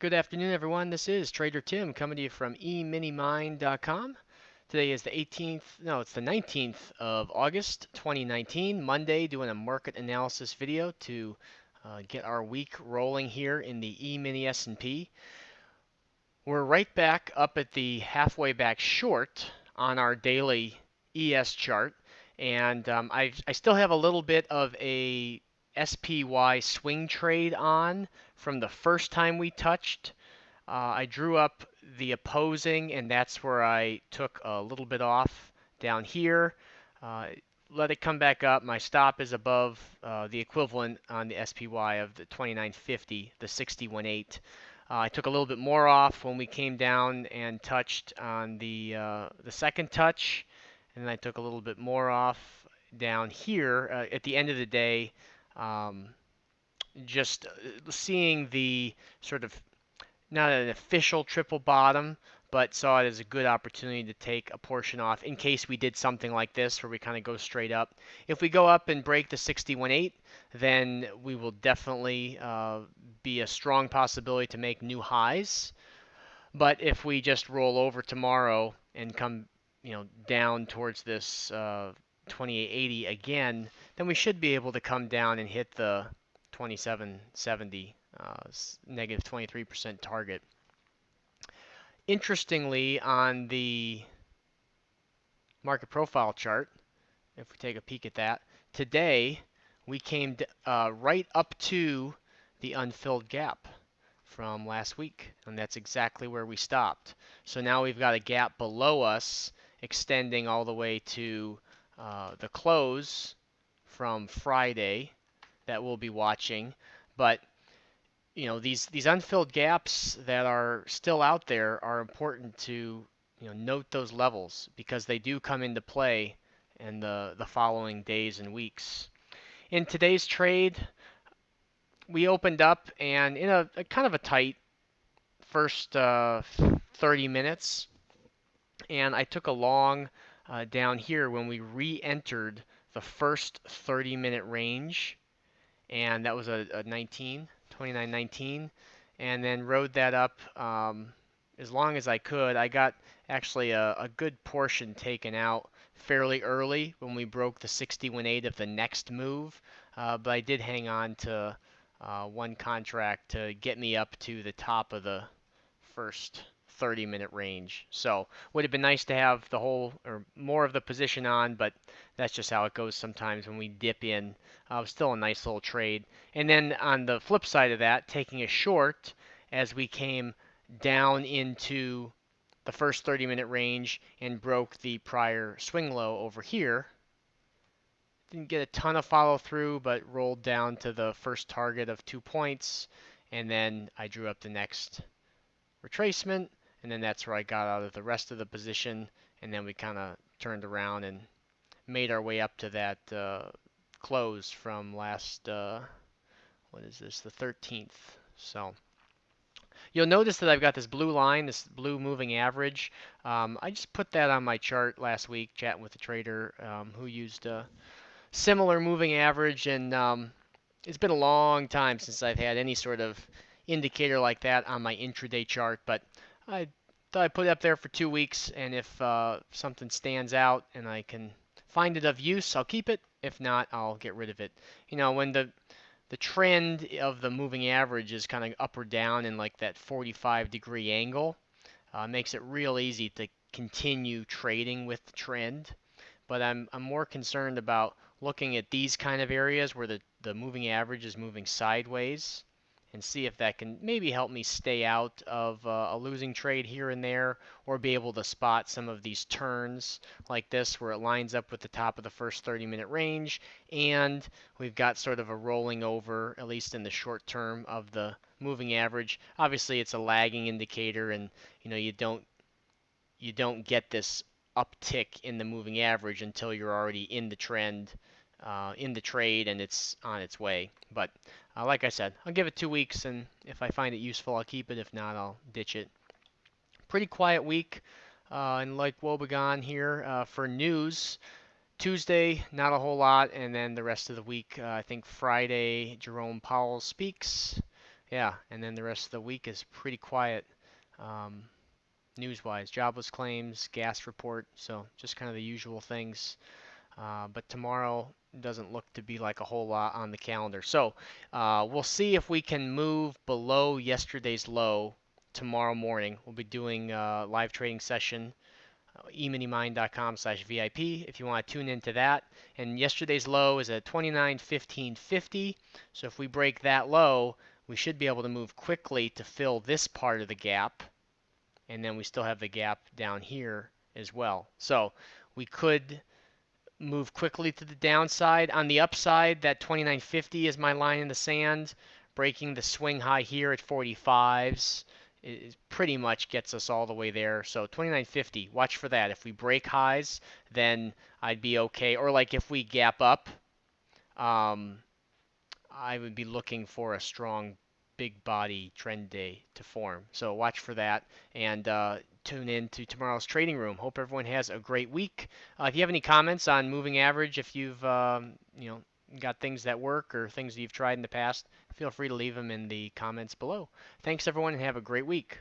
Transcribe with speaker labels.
Speaker 1: Good afternoon, everyone. This is Trader Tim coming to you from eminimine.com. Today is the 18th, no, it's the 19th of August, 2019, Monday, doing a market analysis video to get our week rolling here in the E-mini S&P. We're right back up at the halfway back short on our daily ES chart, and I still have a little bit of a SPY swing trade on from the first time we touched. I drew up the opposing, and that's where I took a little bit off down here. Uh, Let it come back up. My stop is above the equivalent on the SPY of the 2950, the 61.8. I took a little bit more off when we came down and touched on the second touch, and then I took a little bit more off down here at the end of the day. Um, just seeing the sort of not an official triple bottom, but saw it as a good opportunity to take a portion off in case we did something like this where we kind of go straight up. If we go up and break the 61.8, then we will definitely be a strong possibility to make new highs. But if we just roll over tomorrow and come, down towards this 2880 again, then we should be able to come down and hit the 2770 negative 23% target. Interestingly, on the market profile chart, if we take a peek at that, today we came right up to the unfilled gap from last week, and that's exactly where we stopped. So now we've got a gap below us extending all the way to the close from Friday that we'll be watching. But these unfilled gaps that are still out there are important to note those levels because they do come into play in the following days and weeks. In today's trade, we opened up and in a kind of a tight first 30 minutes, and I took a long down here when we re-entered the first 30-minute range, and that was a 29.19, and then rode that up as long as I could. I got actually a good portion taken out fairly early when we broke the 61.8 of the next move, but I did hang on to one contract to get me up to the top of the first 30-minute range. So would have been nice to have the whole or more of the position on, but that's just how it goes sometimes when we dip in. Still a nice little trade. And then on the flip side of that, taking a short as we came down into the first 30-minute range and broke the prior swing low over here. Didn't get a ton of follow through, but rolled down to the first target of 2 points, and then I drew up the next retracement, and then that's where I got out of the rest of the position, and then we kind of turned around and made our way up to that close from last, what is this, the 13th. So you'll notice that I've got this blue line, this blue moving average. I just put that on my chart last week, chatting with a trader who used a similar moving average, and it's been a long time since I've had any sort of indicator like that on my intraday chart, but I thought I'd put it up there for 2 weeks, and if something stands out and I can find it of use, I'll keep it. If not, I'll get rid of it. When the trend of the moving average is kind of up or down in like that 45-degree angle, makes it real easy to continue trading with the trend. But I'm more concerned about looking at these kind of areas where the moving average is moving sideways and see if that can maybe help me stay out of a losing trade here and there, or be able to spot some of these turns like this where it lines up with the top of the first 30-minute range, and we've got sort of a rolling over, at least in the short term, of the moving average. Obviously, it's a lagging indicator, and you don't get this uptick in the moving average until you're already in the trend, in the trade, and it's on its way. But like I said, I'll give it 2 weeks, and if I find it useful, I'll keep it. If not, I'll ditch it. Pretty quiet week in Lake Wobegon here for news. Tuesday, not a whole lot, and then the rest of the week, I think Friday, Jerome Powell speaks, Yeah, and then the rest of the week is pretty quiet, um, news-wise. Jobless claims, gas report, so just kind of the usual things. But tomorrow doesn't look to be like a whole lot on the calendar. So we'll see if we can move below yesterday's low tomorrow morning. We'll be doing a live trading session, eminymine.com/VIP if you want to tune into that. And yesterday's low is at 29.1550. So if we break that low, we should be able to move quickly to fill this part of the gap. And then we still have the gap down here as well. So we could move quickly to the downside. On the upside, that 29.50 is my line in the sand. Breaking the swing high here at 45s it pretty much gets us all the way there. So 29.50, watch for that. If we break highs, then I'd be okay. Or like if we gap up, um, I would be looking for a strong big body trend day to form. So watch for that and tune in to tomorrow's trading room. Hope everyone has a great week. If you have any comments on moving average, if you've got things that work or things that you've tried in the past, feel free to leave them in the comments below. Thanks everyone and have a great week.